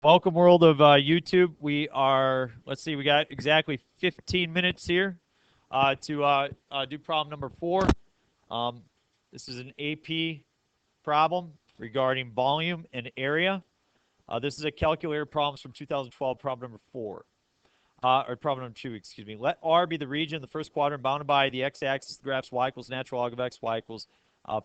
Welcome, world of YouTube. We are, let's see, we got exactly 15 minutes here to do problem number 4. This is an AP problem regarding volume and area. This is a calculator problem from 2012, problem number 4. Or problem number 2, excuse me. Let R be the region in the first quadrant bounded by the x-axis of the graphs y equals natural log of x, y equals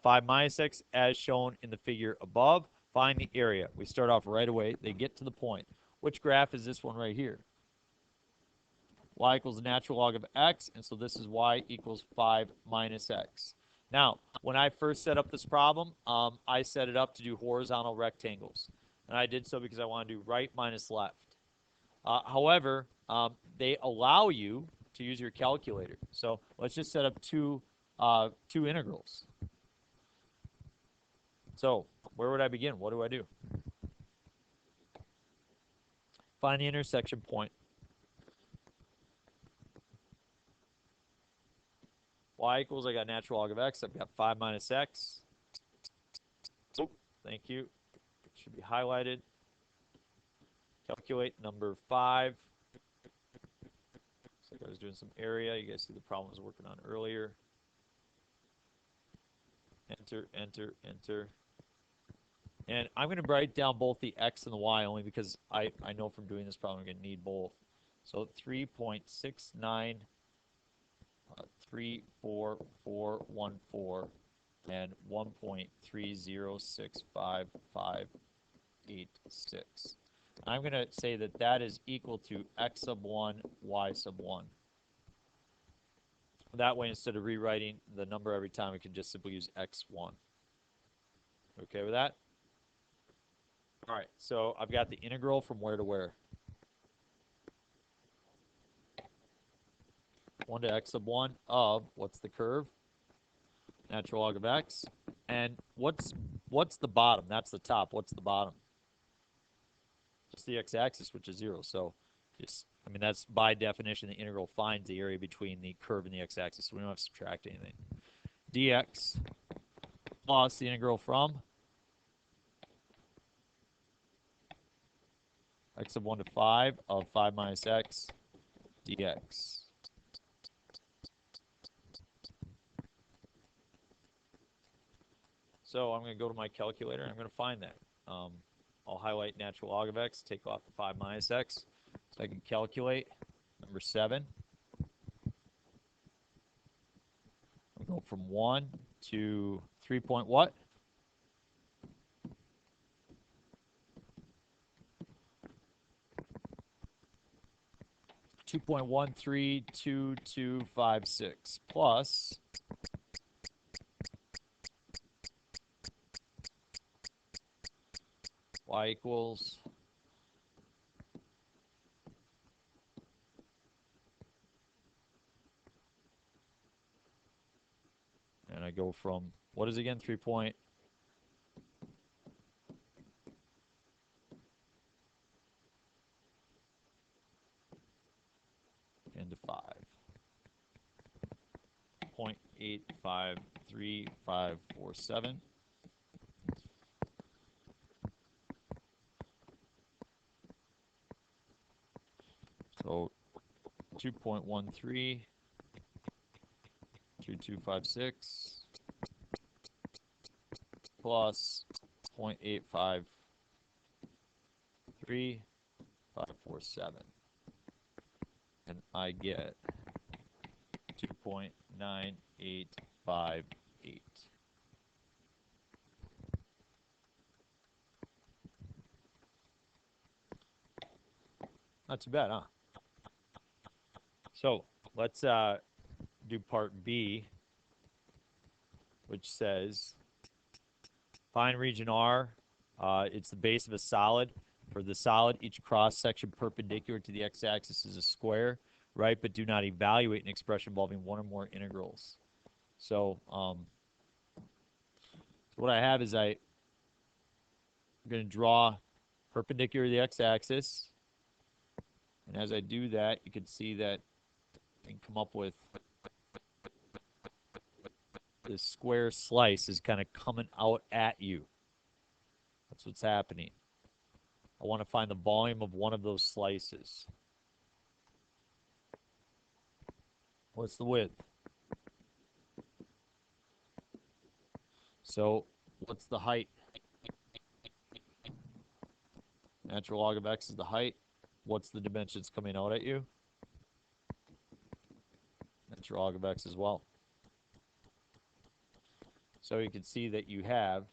5 minus x, as shown in the figure above. Find the area. We start off right away. They get to the point. Which graph is this one right here? Y equals the natural log of x, and so this is y equals 5 minus x. Now, when I first set up this problem, I set it up to do horizontal rectangles. And I did so because I want to do right minus left. However, they allow you to use your calculator. So let's just set up two integrals. So where would I begin? What do I do? Find the intersection point. Y equals, I got natural log of x. I've got 5 minus x. Oh, thank you. It should be highlighted. Calculate number 5. Looks like I was doing some area. You guys see the problem I was working on earlier. Enter, enter, enter. And I'm going to write down both the x and the y only because I know from doing this problem I'm going to need both. So 3.69, 34414, and 1.306556. I'm going to say that that is equal to x sub 1, y sub 1. That way, instead of rewriting the number every time, we can just simply use x1. Okay with that? All right, so I've got the integral from where to where? 1 to x sub 1 of, what's the curve? Natural log of x. And what's the bottom? That's the top. What's the bottom? Just the x-axis, which is 0. So just, I mean, that's by definition, the integral finds the area between the curve and the x-axis, so we don't have to subtract anything. Dx plus the integral from x sub 1 to 5 of 5 minus x dx. So I'm going to go to my calculator, and I'm going to find that. I'll highlight natural log of x, take off the 5 minus x, so I can calculate number 7. I'll go from 1 to 3 point what? 2.132256 plus y equals and I go from what is it again 3 point into 5 0.853547. So 2.132256 plus 0.853547, and I get 2.9858. Not too bad, huh? So let's do part B, which says find region R. It's the base of a solid. For the solid, each cross-section perpendicular to the x-axis is a square, right? But do not evaluate an expression involving one or more integrals. So what I have is I'm going to draw perpendicular to the x-axis. And as I do that, you can see that I can come up with this square slice is kind of coming out at you. That's what's happening. I want to find the volume of one of those slices. What's the width? So what's the height? Natural log of x is the height. What's the dimensions coming out at you? Natural log of x as well. So you can see that you have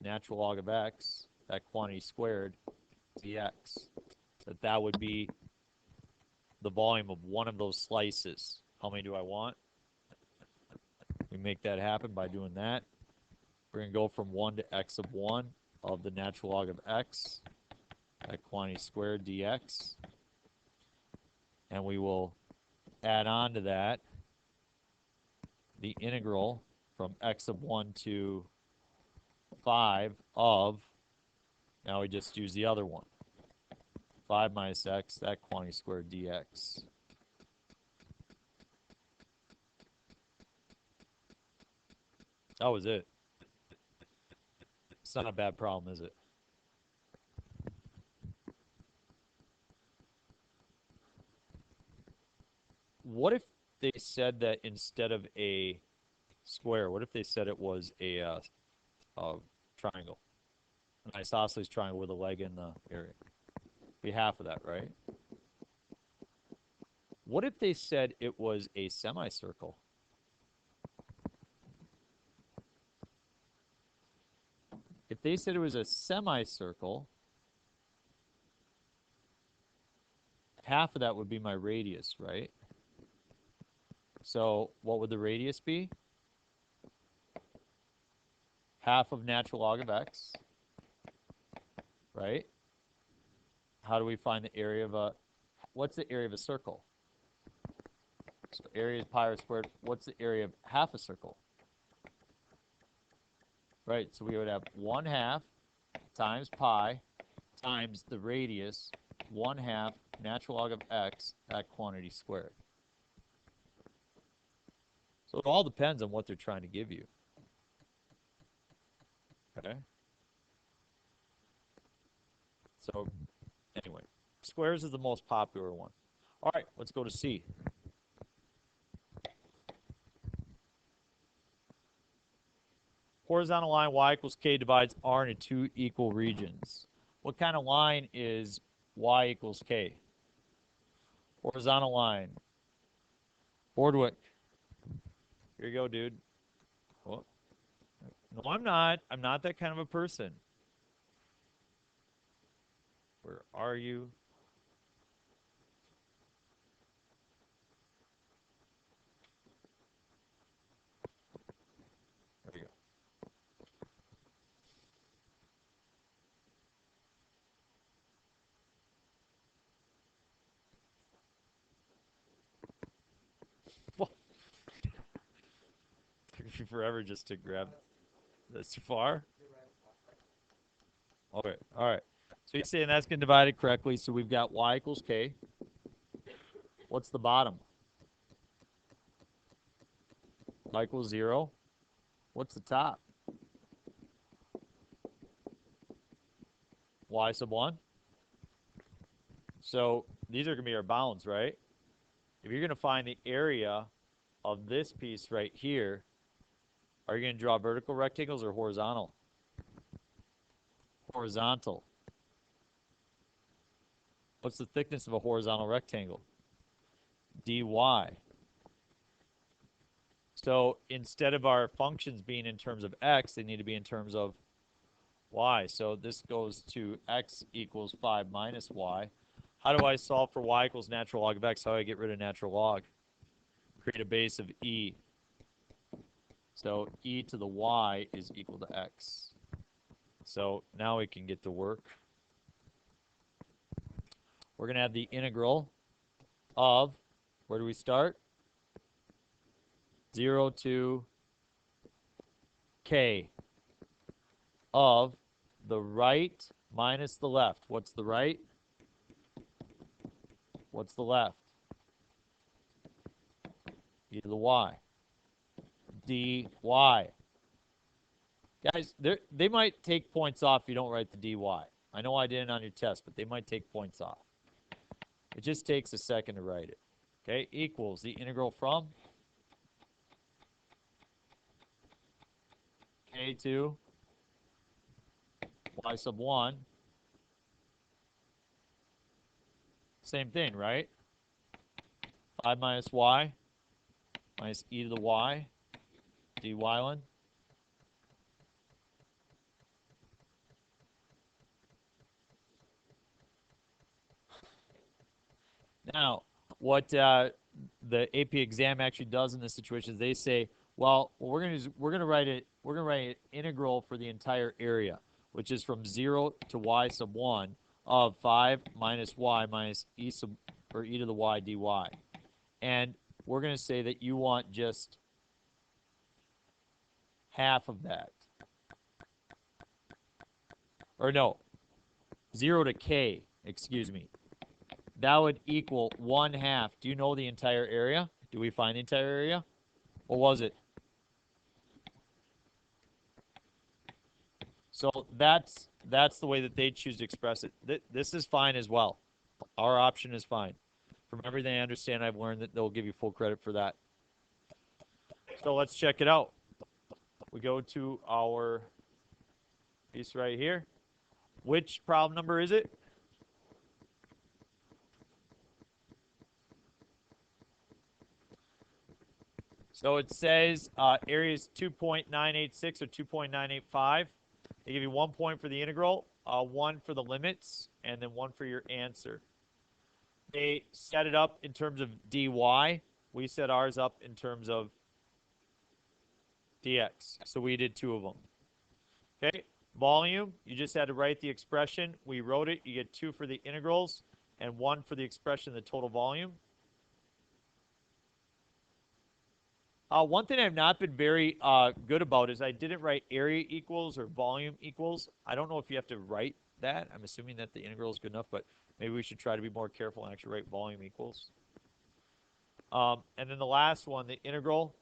natural log of x, that quantity squared, dx. That would be the volume of one of those slices. How many do I want? We make that happen by doing that. We're going to go from 1 to x of 1 of the natural log of x, that quantity squared dx. And we will add on to that the integral from x of 1 to 5 of, now we just use the other one, 5 minus x, that quantity squared dx. That was it. It's not a bad problem, is it? What if they said that instead of a square, what if they said it was a triangle? An isosceles triangle with a leg in the area. Be half of that, right? What if they said it was a semicircle? If they said it was a semicircle, half of that would be my radius, right? So what would the radius be? Half of natural log of x, right? How do we find the area of a, what's the area of a circle? So area is pi r squared. What's the area of half a circle? Right, so we would have 1/2 times pi times the radius, 1/2 natural log of x, that quantity squared. So it all depends on what they're trying to give you. Okay? So anyway, squares is the most popular one. All right, let's go to C. Horizontal line y equals k divides r into two equal regions. What kind of line is y equals k? Horizontal line. Bordwick. Here you go, dude. Oh. No, I'm not. I'm not that kind of a person. Where are you? There you go. Took me forever just to grab. That's too far? Okay, all right. So you're saying that's going to divide it correctly. So we've got y equals k. What's the bottom? Y equals 0. What's the top? Y sub 1. So these are going to be our bounds, right? If you're going to find the area of this piece right here, are you going to draw vertical rectangles or horizontal? Horizontal. What's the thickness of a horizontal rectangle? dy. So instead of our functions being in terms of x, they need to be in terms of y. So this goes to x equals 5 minus y. How do I solve for y equals natural log of x? How do I get rid of natural log? Create a base of e. So e to the y is equal to x. So now we can get to work. We're going to have the integral of, where do we start? 0 to k of the right minus the left. What's the right? What's the left? E to the y. dy. Guys, they might take points off if you don't write the dy. I know I didn't on your test, but they might take points off. It just takes a second to write it. Okay, equals the integral from k to y sub 1. Same thing, right? 5 minus y minus e to the y dy. Now, what the AP exam actually does in this situation is they say, well, we're gonna write an integral for the entire area, which is from 0 to y sub 1 of 5 minus y minus e to the y dy, and we're gonna say that you want just half of that, or no, 0 to k, excuse me. That would equal 1/2. Do you know the entire area? Do we find the entire area? What was it? So that's the way that they choose to express it. This is fine as well. Our option is fine. From everything I understand, I've learned that they'll give you full credit for that. So let's check it out. We go to our piece right here. Which problem number is it? So it says area is 2.986 or 2.985. They give you 1 point for the integral, 1 for the limits, and then 1 for your answer. They set it up in terms of dy. We set ours up in terms of dx. So we did 2 of them. Okay, volume, you just had to write the expression. We wrote it. You get 2 for the integrals and 1 for the expression of the total volume. One thing I've not been very good about is I didn't write area equals or volume equals. I don't know if you have to write that. I'm assuming that the integral is good enough, but maybe we should try to be more careful and actually write volume equals. And then the last one, the integral,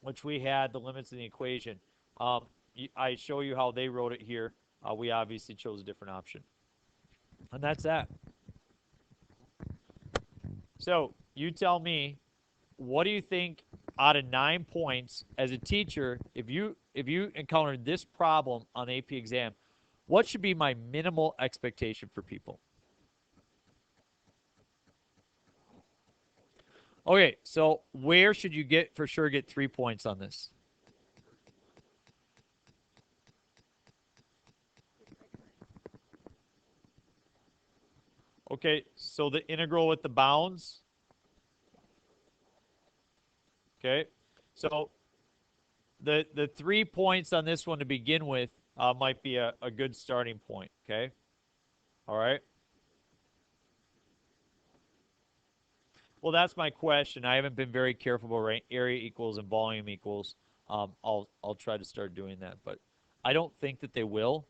which we had the limits in the equation. I show you how they wrote it here. We obviously chose a different option. And that's that. So you tell me, what do you think out of 9 points as a teacher, if you encountered this problem on the AP exam, what should be my minimal expectation for people? Okay, so where should you get 3 points on this? Okay, so the integral with the bounds. Okay, so the 3 points on this one to begin with might be a good starting point. Okay, all right. Well, that's my question. I haven't been very careful about area equals and volume equals. I'll try to start doing that, but I don't think that they will.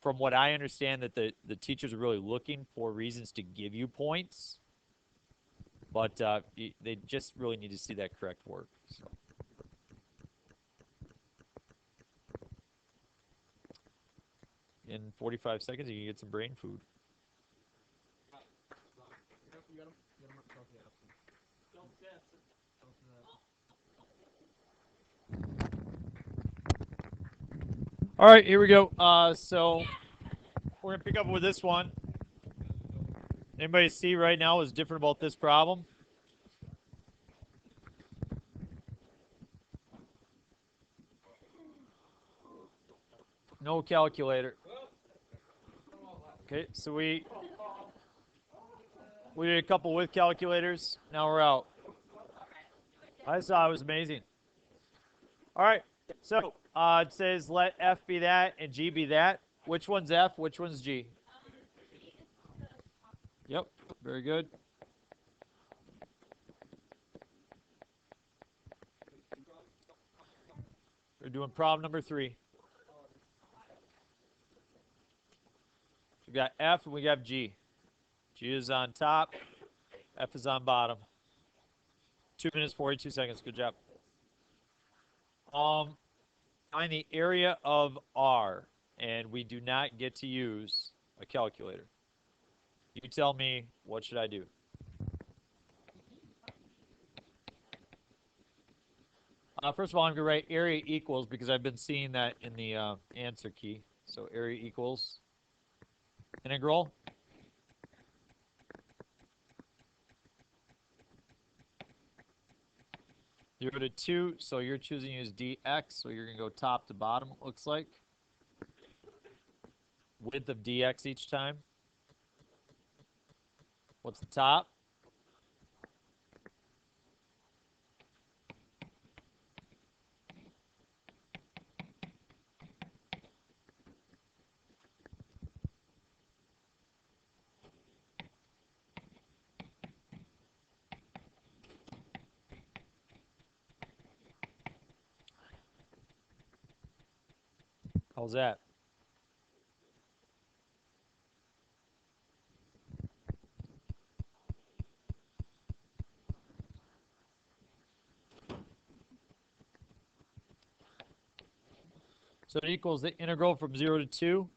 From what I understand, that the teachers are really looking for reasons to give you points, but they just really need to see that correct work. So. In 45 seconds, you can get some brain food. All right, here we go. So we're going to pick up with this one. Anybody see right now what's different about this problem? No calculator. Okay, so we did a couple with calculators. Now we're out. I saw it was amazing. All right, so it says let F be that and G be that. Which one's F? Which one's G? Yep, very good. We're doing problem number 3. We got F and we got G. G is on top. F is on bottom. 2 minutes, 42 seconds. Good job. Find the area of R, and we do not get to use a calculator. You tell me, what should I do? First of all, I'm going to write area equals because I've been seeing that in the answer key. So area equals integral. Zero to 2, so you're choosing to use dx, so you're going to go top to bottom, it looks like. Width of dx each time. What's the top? How's that? So it equals the integral from 0 to 2.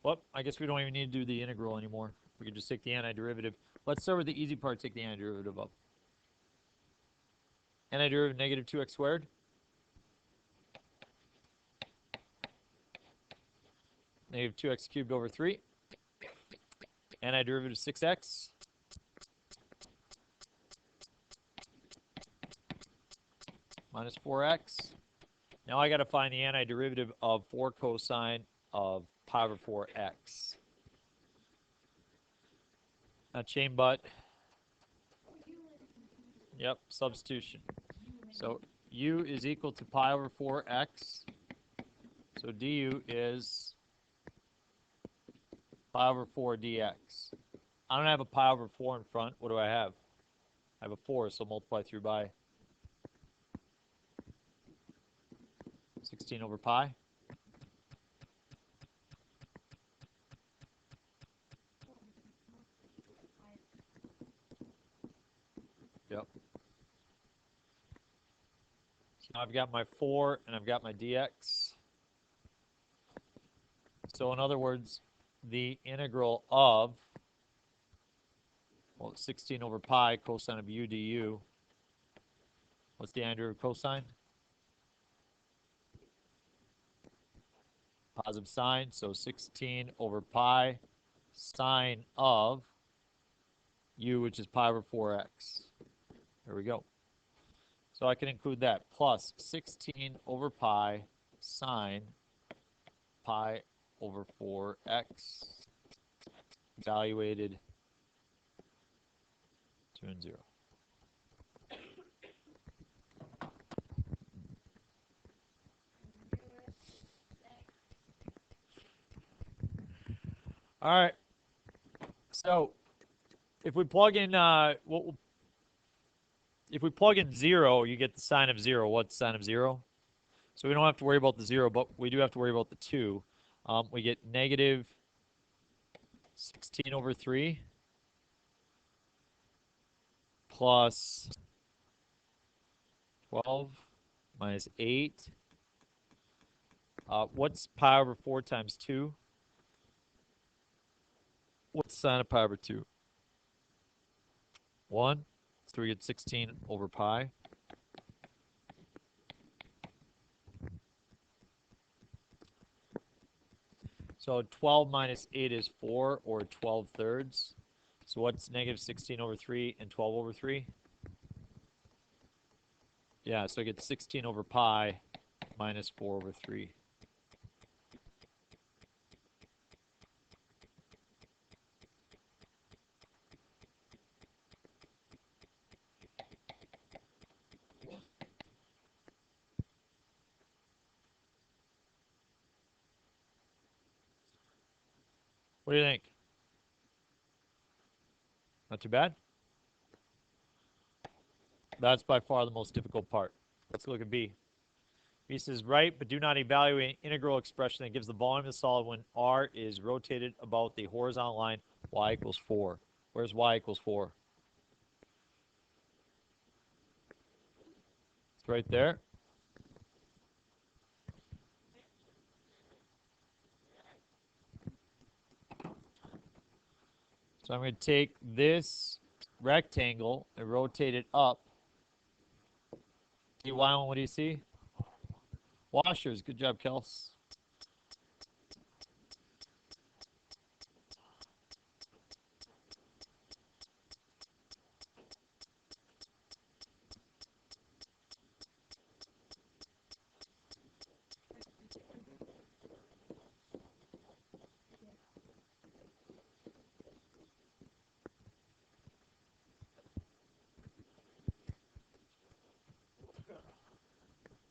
Well, I guess we don't even need to do the integral anymore. We can just take the antiderivative. Let's start with the easy part, take the antiderivative up. Antiderivative negative 2x squared. Negative 2x cubed over 3. Antiderivative 6x. Minus 4x. Now I got to find the antiderivative of 4 cosine of pi over 4x. Not chain but. Yep, substitution. So u is equal to pi over 4x. So du is pi over 4 dx. I don't have a pi over 4 in front. What do I have? I have a 4, so multiply through by 16 over pi. Yep. So now I've got my 4 and I've got my dx. So in other words, the integral of, well, 16 over pi cosine of u du. What's the antiderivative of cosine? Positive sign, so 16 over pi sine of u, which is pi over 4x. There we go. So I can include that, plus 16 over pi sine pi over 4x, evaluated 2 and 0. All right. So if we plug in if we plug in 0, you get the sine of 0. What's sine of 0? So we don't have to worry about the 0, but we do have to worry about the 2. We get negative 16 over 3 plus 12 minus 8. What's pi over 4 times 2? What's sine of pi over 2? 1. So we get 16 over pi. So 12 minus 8 is 4, or 12 thirds. So what's negative 16 over 3 and 12 over 3? Yeah, so I get 16 over pi minus 4 over 3. What do you think? Not too bad? That's by far the most difficult part. Let's look at B. B says, write but do not evaluate an integral expression that gives the volume of the solid when R is rotated about the horizontal line y equals 4. Where's y equals 4? It's right there. So I'm going to take this rectangle and rotate it up. dy1, what do you see? Washers. Good job, Kels.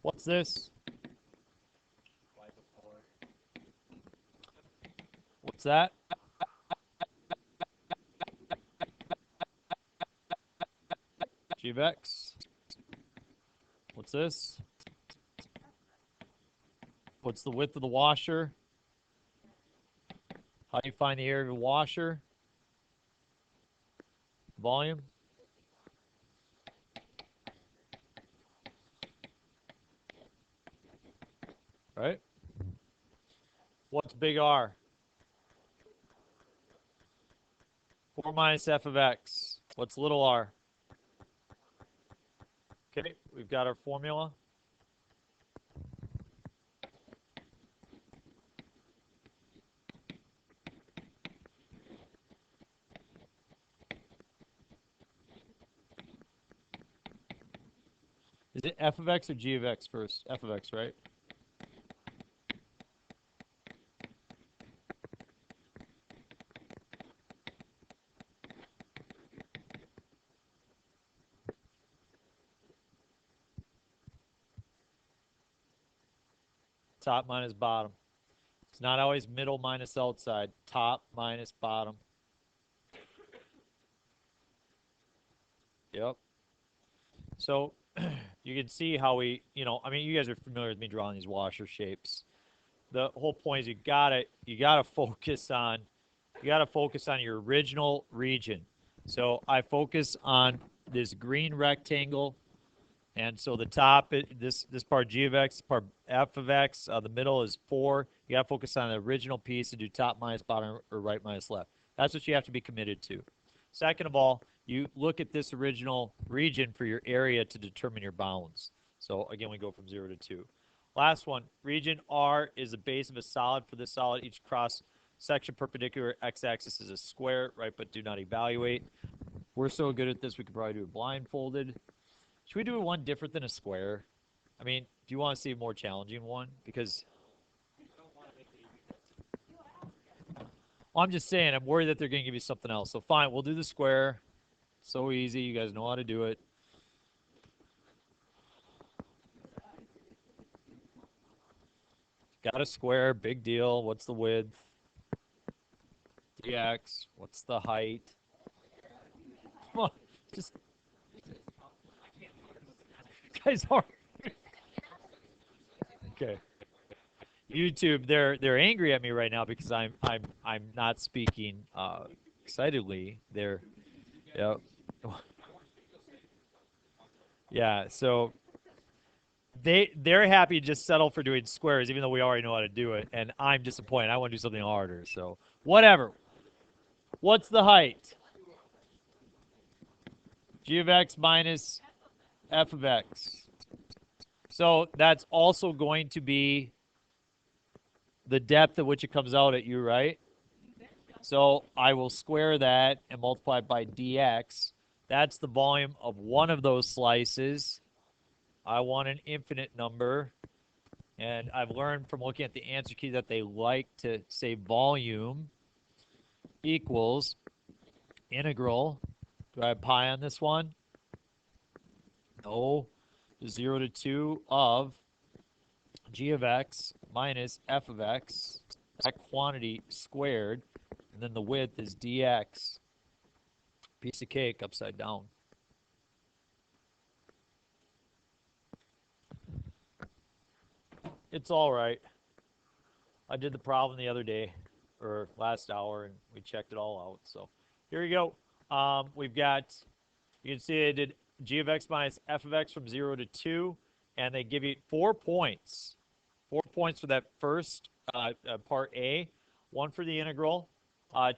What's this? What's that? G of x. What's this? What's the width of the washer? How do you find the area of a washer? Volume? Right? What's big R? 4 minus f of x. What's little r? Okay, we've got our formula. Is it f of x or g of x first? F of x, right? Top minus bottom. It's not always middle minus outside. Top minus bottom. Yep. So you can see how we, I mean, you guys are familiar with me drawing these washer shapes. The whole point is you gotta focus on your original region. So I focus on this green rectangle, and so the top, this part g of x, part f of x, the middle is 4. You gotta focus on the original piece and do top minus bottom or right minus left. That's what you have to be committed to. Second of all, you look at this original region for your area to determine your bounds. So again, we go from 0 to 2. Last one, region R is the base of a solid. For this solid, each cross section perpendicular x-axis is a square, right? But do not evaluate. We're so good at this, we could probably do it blindfolded. Should we do one different than a square? I mean, do you want to see a more challenging one? Because, well, I'm just saying, I'm worried that they're going to give you something else. So fine, we'll do the square. So easy, you guys know how to do it. Got a square, big deal. What's the width? dx. What's the height? Come on, just guys are okay. YouTube, they're angry at me right now because I'm not speaking excitedly. Yep. Yeah. So they're happy to just settle for doing squares, even though we already know how to do it, and I'm disappointed. I want to do something harder. So whatever. What's the height? G of x minus f of x. So that's also going to be the depth at which it comes out at you, right? So I will square that and multiply it by dx. That's the volume of one of those slices. I want an infinite number. And I've learned from looking at the answer key that they like to say volume equals integral. Do I have pi on this one? No. 0 to 2 of g of x minus f of x, that quantity squared, and then the width is dx. Piece of cake upside down. It's all right. I did the problem the other day, or last hour, and we checked it all out. So here we go. We've got, you can see I did g of x minus f of x from 0 to 2, and they give you 4 points. 4 points for that first part A, 1 for the integral,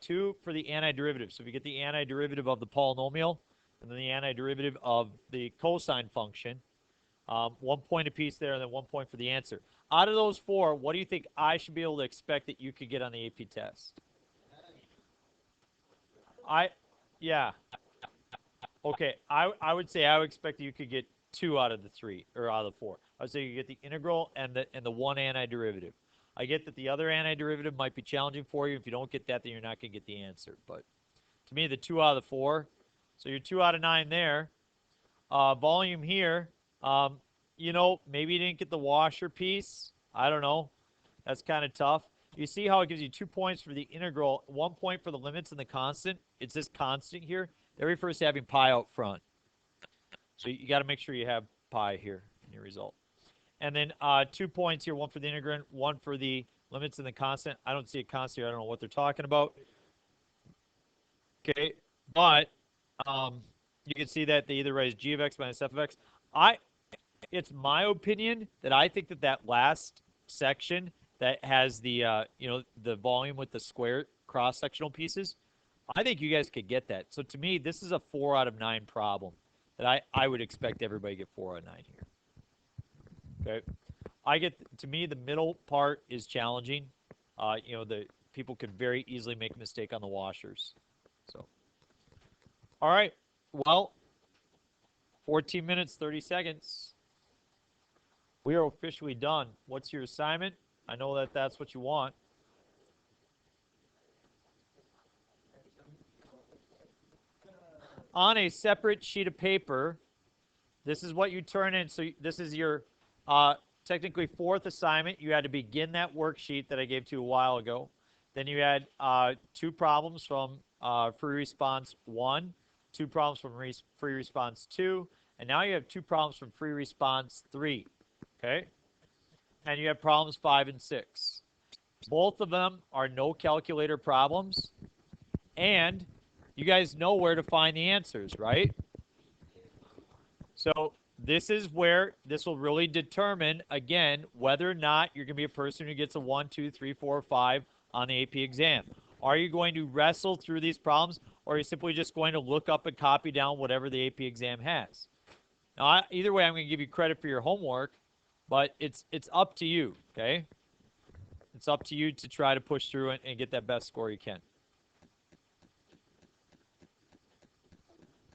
2 for the antiderivative. So if you get the antiderivative of the polynomial and then the antiderivative of the cosine function, 1 point apiece there and then 1 point for the answer. Out of those 4, what do you think I should be able to expect that you could get on the AP test? Yeah. Okay, I would say I would expect that you could get 2 out of the 3, or out of the 4. I would say you get the integral and the 1 antiderivative. I get that the other antiderivative might be challenging for you. If you don't get that, then you're not going to get the answer. But to me, the 2 out of the 4, so you're 2 out of 9 there. Volume here, maybe you didn't get the washer piece. I don't know. That's kind of tough. You see how it gives you 2 points for the integral, 1 point for the limits and the constant. It's this constant here. That refers to having pi out front. So you got to make sure you have pi here in your result. And then 2 points here, 1 for the integrand, 1 for the limits and the constant. I don't see a constant here. I don't know what they're talking about. Okay, but you can see that they either raise g of x minus f of x. It's my opinion that I think that last section that has the the volume with the square cross-sectional pieces, I think you guys could get that. So to me, this is a 4 out of 9 problem that I would expect everybody to get 4 out of 9 here. Okay, to me, the middle part is challenging. The people could very easily make a mistake on the washers. So, all right, well, 14 minutes, 30 seconds. We are officially done. What's your assignment? I know that that's what you want. On a separate sheet of paper, this is what you turn in. So this is your technically 4th assignment. You had to begin that worksheet that I gave to you a while ago. Then you had 2 problems from free response 1, 2 problems from free response 2, and now you have 2 problems from free response 3. Okay? And you have problems 5 and 6. Both of them are no calculator problems, and you guys know where to find the answers, right? So this is where this will really determine, again, whether or not you're going to be a person who gets a 1, 2, 3, 4, 5 on the AP exam. Are you going to wrestle through these problems, or are you simply just going to look up and copy down whatever the AP exam has? Now, either way, I'm going to give you credit for your homework, but it's up to you, okay? It's up to you to try to push through and get that best score you can.